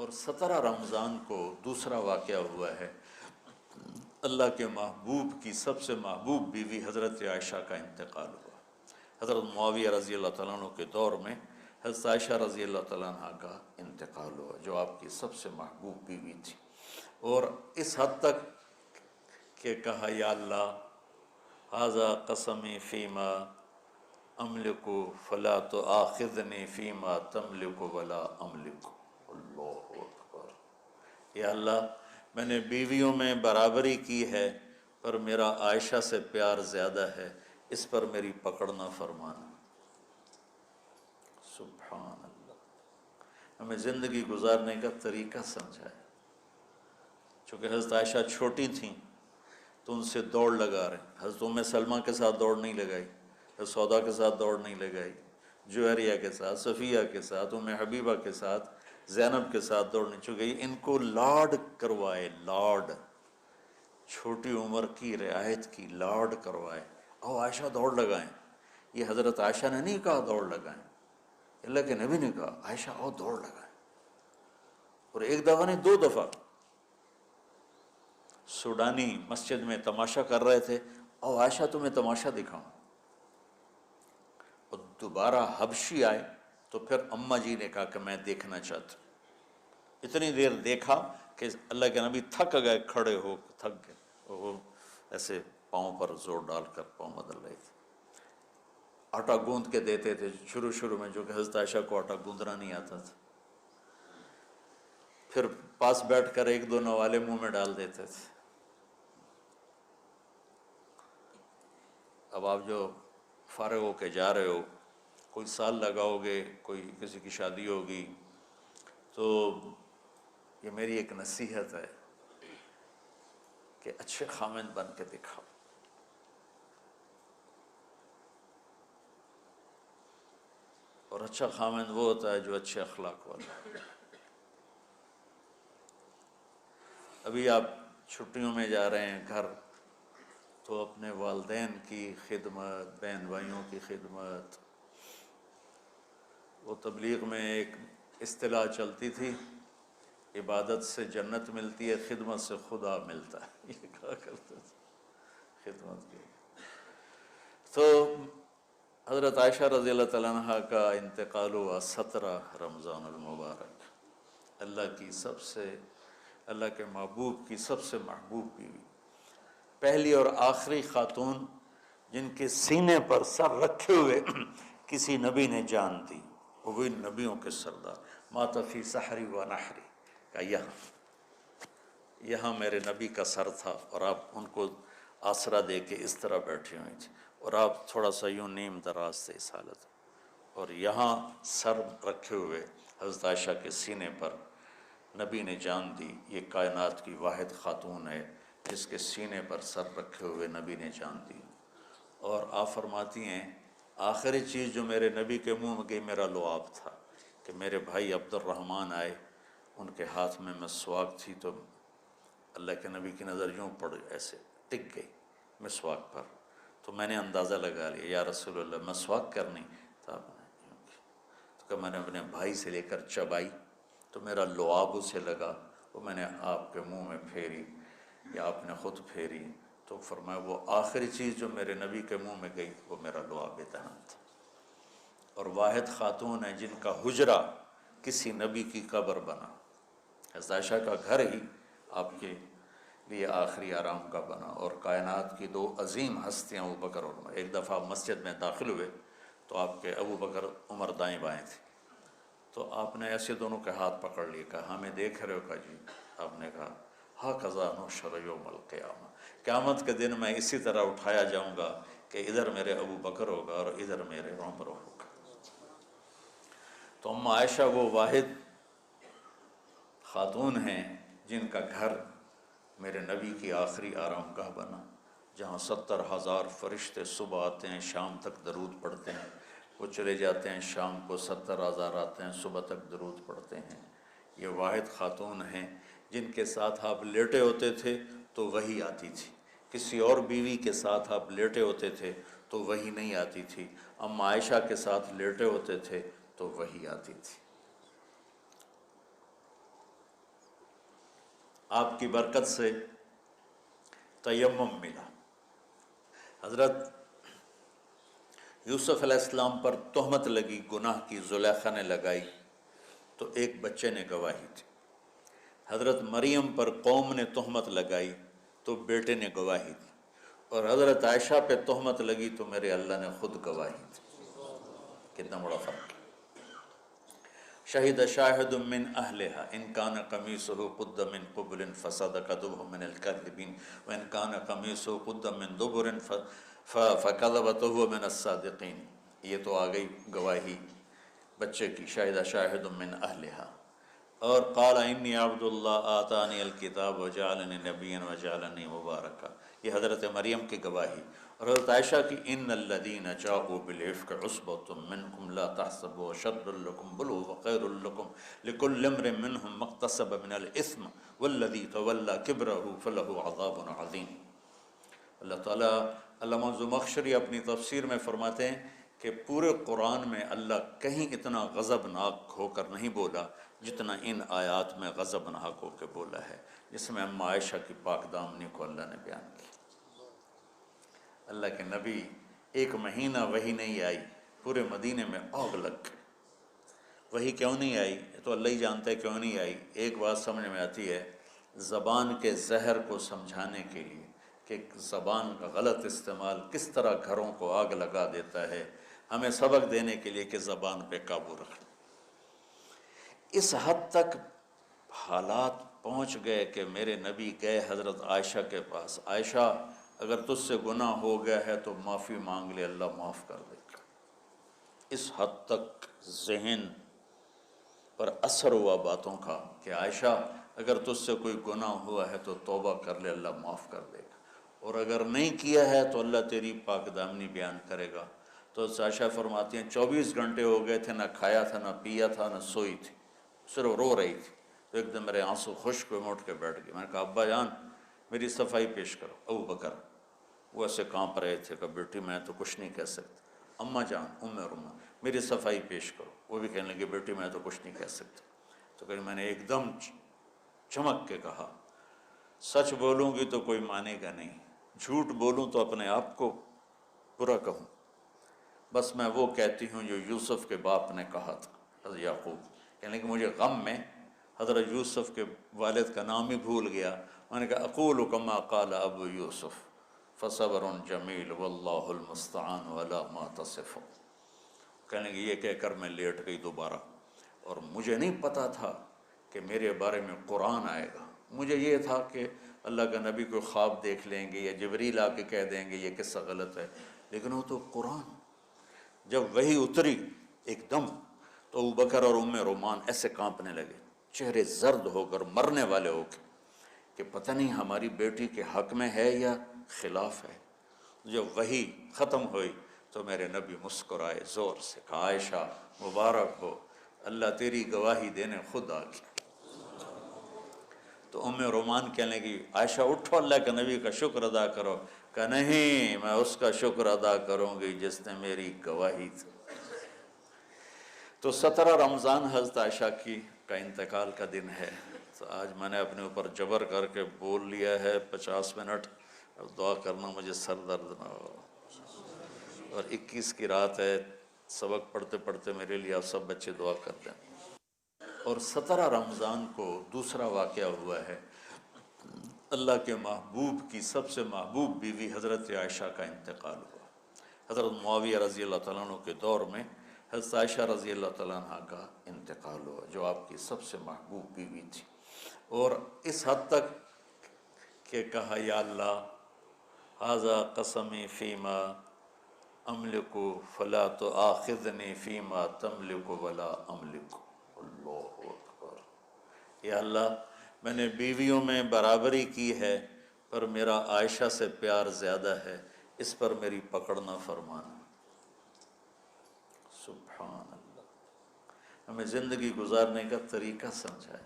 اور 17 رمضان کو دوسرا واقعہ ہوا ہے، اللہ کے محبوب کی سب سے محبوب بیوی حضرت عائشہ کا انتقال ہوا۔ حضرت معاویہ رضی اللہ تعالیٰ عنہ کے دور میں حضرت عائشہ رضی اللہ تعالیٰ عنہ کا انتقال ہوا، جو آپ کی سب سے محبوب بیوی تھی، اور اس حد تک کہ کہا یا اللہ ھذا قسمی فیما املک فلا تؤاخذنی فیما تملک ولا املک۔ اللہ اکبر۔ یا اللہ میں نے بیویوں میں برابری کی ہے، پر میرا عائشہ سے پیار زیادہ ہے، اس پر میری پکڑ نہ فرمانا۔ سبحان اللہ۔ ہمیں زندگی گزارنے کا طریقہ سمجھائے۔ چونکہ حضرت عائشہ چھوٹی تھیں تو ان سے دوڑ لگا رہے ہیں۔ حضرت ام سلمہ کے ساتھ دوڑ نہیں لگائی، حضرت سودا کے ساتھ دوڑ نہیں لگائی، جویریہ کے ساتھ، صفیہ کے ساتھ، ام حبیبہ کے ساتھ، زینب کے ساتھ دوڑ نہیں، چونکہ ان کو لاڈ کروائے، لاڈ، چھوٹی عمر کی رعایت کی، لاڈ کروائے۔ او عائشہ دوڑ لگائیں، یہ حضرت عائشہ نے نہیں کہا دوڑ لگائیں، اللہ کے نبی نے کہا عائشہ او دوڑ لگائیں۔ اور ایک دفعہ نہیں، 2 دفعہ سوڈانی مسجد میں تماشا کر رہے تھے، او عائشہ تمہیں تماشا دکھاؤں۔ اور دوبارہ حبشی آئے تو پھر اماں جی نے کہا کہ میں دیکھنا چاہتا ہوں۔ اتنی دیر دیکھا کہ اللہ کے نبی تھک گئے، کھڑے ہو تھک گئے، وہ ایسے پاؤں پر زور ڈال کر پاؤں بدل رہے تھے۔ آٹا گوندھ کے دیتے تھے شروع میں، جو کہ حضرت عائشہ کو آٹا گوندھنا نہیں آتا تھا، پھر پاس بیٹھ کر 1-2 نوالے منہ میں ڈال دیتے تھے۔ اب آپ جو فارغ ہو کے جا رہے ہو، کوئی سال لگاؤ گے، کوئی کسی کی شادی ہوگی، تو یہ میری ایک نصیحت ہے کہ اچھے خامند بن کے دکھاؤ۔ اور اچھا خامند وہ ہوتا ہے جو اچھے اخلاق والا ہے۔ ابھی آپ چھٹیوں میں جا رہے ہیں گھر، تو اپنے والدین کی خدمت، بہن بھائیوں کی خدمت، وہ تبلیغ میں ایک اصطلاح چلتی تھی، عبادت سے جنت ملتی ہے، خدمت سے خدا ملتا ہے، یہ کہا کرتے تھے خدمت کی۔ تو حضرت عائشہ رضی اللہ تعالیٰ عنہ کا انتقال ہوا 17 رمضان المبارک، اللہ کے محبوب کی سب سے محبوب بیوی، پہلی اور آخری خاتون جن کے سینے پر سر رکھے ہوئے کسی نبی نے جان دی، وہ بھی نبیوں کے سردار، مات فی سحری و نحری، کہ یہاں میرے نبی کا سر تھا، اور آپ ان کو آسرا دے کے اس طرح بیٹھی ہوئی تھی، اور آپ تھوڑا سا یوں نیم دراز تھے اس حالت، اور یہاں سر رکھے ہوئے حضرت عائشہ کے سینے پر نبی نے جان دی، یہ کائنات کی واحد خاتون ہے جس کے سینے پر سر رکھے ہوئے نبی نے جان دی۔ اور آپ فرماتی ہیں آخری چیز جو میرے نبی کے منہ میں گئی میرا لعاب تھا، کہ میرے بھائی عبد الرحمن آئے، ان کے ہاتھ میں مسواک تھی، تو اللہ کے نبی کی نظر یوں پڑ ایسے ٹک گئی مسواک پر، تو میں نے اندازہ لگا لیا یا رسول اللہ مسواک کرنی، تو آپ نے یوں کی، تو کہ میں نے اپنے بھائی سے لے کر چبائی تو میرا لعاب اسے لگا، وہ میں نے آپ کے منہ میں پھیری یا آپ نے خود پھیری، تو فرمایا وہ آخری چیز جو میرے نبی کے منہ میں گئی وہ میرا لعاب دہن تھا۔ اور واحد خاتون ہے جن کا حجرہ کسی نبی کی قبر بنا، حضرت عائشہ کا گھر ہی آپ کے لیے آخری آرام کا بنا۔ اور کائنات کی 2 عظیم ہستیاں ابو بکر اور عمر، ایک دفعہ مسجد میں داخل ہوئے تو آپ کے ابو بکر عمر دائیں بائیں تھے، تو آپ نے ایسے دونوں کے ہاتھ پکڑ لیے، کہا ہمیں دیکھ رہے ہو؟ کہا جی۔ آپ نے کہا ھذا نحشر یوم القیامہ، قیامت کے دن میں اسی طرح اٹھایا جاؤں گا کہ ادھر میرے ابو بکر ہوگا اور ادھر میرے عمر ہوگا۔ تو ام عائشہ وہ واحد خاتون ہیں جن کا گھر میرے نبی کی آخری آرام گاہ بنا، جہاں 70,000 فرشتے صبح آتے ہیں، شام تک درود پڑھتے ہیں، وہ چلے جاتے ہیں، شام کو 70,000 آتے ہیں، صبح تک درود پڑھتے ہیں۔ یہ واحد خاتون ہیں جن کے ساتھ آپ لیٹے ہوتے تھے تو وحی آتی تھی، کسی اور بیوی کے ساتھ آپ لیٹے ہوتے تھے تو وحی نہیں آتی تھی، اما عائشہ کے ساتھ لیٹے ہوتے تھے تو وحی آتی تھی۔ آپ کی برکت سے تیمم ملا۔ حضرت یوسف علیہ السلام پر تہمت لگی، گناہ کی، زلیخا نے لگائی تو ایک بچے نے گواہی دی۔ حضرت مریم پر قوم نے تہمت لگائی تو بیٹے نے گواہی دی، اور حضرت عائشہ پہ تہمت لگی تو میرے اللہ نے خود گواہی دی۔ کتنا بڑا فرق ہے۔ شہد شاہد من اہلہا ان کان قمیصہ قد من قبل فصدقت وهو من الکاذبین وان کان قمیصہ قد من دبر فکذبت وهو من الصادقین۔ یہ تو آ گئی گواہی بچے کی، شاہد شاہد من اہلہا۔ اور قال انی عبد اللہ آتانی الکتاب وجعلنی نبیا وجعلنی مبارکا، یہ حضرت مریم کی گواہی۔ اور حضرت عائشہ کی ان الذین جاءوا بالعفک عصبۃ منکم لا تحسبوا شر لکم بل هو خیر لکم لکل امرئ منہم ما اکتسب من الاثم والذی تولی کبرہ فلہ عذاب عظیم۔ اللہ تعالیٰ، علامہ زمخشری اپنی تفسیر میں فرماتے ہیں کہ پورے قرآن میں اللہ کہیں اتنا غضبناک ہو کر نہیں بولا جتنا ان آیات میں غضبناک ہو کے بولا ہے، جس میں ام عائشہ کی پاک دامنی کو اللہ نے بیان کی۔ اللہ کے نبی ایک مہینہ وحی نہیں آئی، پورے مدینے میں آگ لگ گئی۔ وحی کیوں نہیں آئی؟ تو اللہ ہی جانتا ہے کیوں نہیں آئی۔ ایک بات سمجھ میں آتی ہے، زبان کے زہر کو سمجھانے کے لیے کہ زبان کا غلط استعمال کس طرح گھروں کو آگ لگا دیتا ہے، ہمیں سبق دینے کے لیے کہ زبان پہ قابو رکھیں۔ اس حد تک حالات پہنچ گئے کہ میرے نبی گئے حضرت عائشہ کے پاس، عائشہ اگر تجھ سے گناہ ہو گیا ہے تو معافی مانگ لے، اللہ معاف کر دے گا۔ اس حد تک ذہن پر اثر ہوا باتوں کا کہ عائشہ اگر تجھ سے کوئی گناہ ہوا ہے تو توبہ کر لے، اللہ معاف کر دے گا، اور اگر نہیں کیا ہے تو اللہ تیری پاک دامنی بیان کرے گا۔ تو عائشہ فرماتی ہیں 24 گھنٹے ہو گئے تھے، نہ کھایا تھا، نہ پیا تھا، نہ سوئی تھی، صرف رو رہی تھی۔ تو ایک دم میرے آنسو خشک ہوئے، میں اٹھ کے بیٹھ گئی۔ میں نے کہا ابا جان میری صفائی پیش کرو۔ ابو بکر وہ ایسے کانپ رہے تھے کہ بیٹی میں تو کچھ نہیں کہہ سکتا۔ اماں جان ام رما میری صفائی پیش کرو۔ وہ بھی کہنے لگے بیٹی میں تو کچھ نہیں کہہ سکتا۔ تو کہ میں نے ایک دم چمک کے کہا سچ بولوں گی تو کوئی مانے گا نہیں، جھوٹ بولوں تو اپنے آپ کو برا کہوں، بس میں وہ کہتی ہوں جو یوسف کے باپ نے کہا تھا، حضرت یعقوب۔ یعنی کہ مجھے غم میں حضرت یوسف کے والد کا نام ہی بھول گیا۔ میں نے کہا اقول کما قال ابو یوسف فصبر جمیل واللہ المستعان علی ما تصفون۔ کہنے کہ یہ کہہ کر میں لیٹ گئی دوبارہ، اور مجھے نہیں پتا تھا کہ میرے بارے میں قرآن آئے گا۔ مجھے یہ تھا کہ اللہ کا نبی کوئی خواب دیکھ لیں گے یا جبریل آ کے کہہ دیں گے یہ قصہ غلط ہے، لیکن وہ تو قرآن۔ جب وہی اتری ایک دم تو ابوبکر اور ام رومان ایسے کانپنے لگے، چہرے زرد ہو کر، مرنے والے ہو کے، کہ پتہ نہیں ہماری بیٹی کے حق میں ہے یا خلاف ہے۔ جب وہی ختم ہوئی تو میرے نبی مسکرائے زور سے، کہا عائشہ مبارک ہو، اللہ تیری گواہی دینے خود آ گیا۔ تو ام رومان کہنے لگی عائشہ اٹھو، اللہ کے نبی کا شکر ادا کرو۔ کہ نہیں، میں اس کا شکر ادا کروں گی جس نے میری گواہی دی۔ تو 17 رمضان حضرت عائشہ کی کا انتقال کا دن ہے۔ تو آج میں نے اپنے اوپر جبر کر کے بول لیا ہے 50 منٹ، اب دعا کرنا مجھے سر درد نہ ہو۔ اور 21 کی رات ہے، سبق پڑھتے پڑھتے میرے لیے آپ سب بچے دعا کر دیں۔ اور 17 رمضان کو دوسرا واقعہ ہوا ہے، اللہ کے محبوب کی سب سے محبوب بیوی حضرت عائشہ کا انتقال ہوا۔ حضرت معاویہ رضی اللہ تعالیٰ عنہ کے دور میں حضرت عائشہ رضی اللہ تعالیٰ عنہ کا انتقال ہوا، جو آپ کی سب سے محبوب بیوی تھی۔ اور اس حد تک کہ کہا یا اللہ ھذا قسمی فیما املک فلا تؤاخذنی فیما تملک ولا املک۔ اللہ اکبر۔ یا اللہ میں نے بیویوں میں برابری کی ہے، پر میرا عائشہ سے پیار زیادہ ہے، اس پر میری پکڑ نہ فرمانا۔ سبحان اللہ۔ ہمیں زندگی گزارنے کا طریقہ سمجھائے۔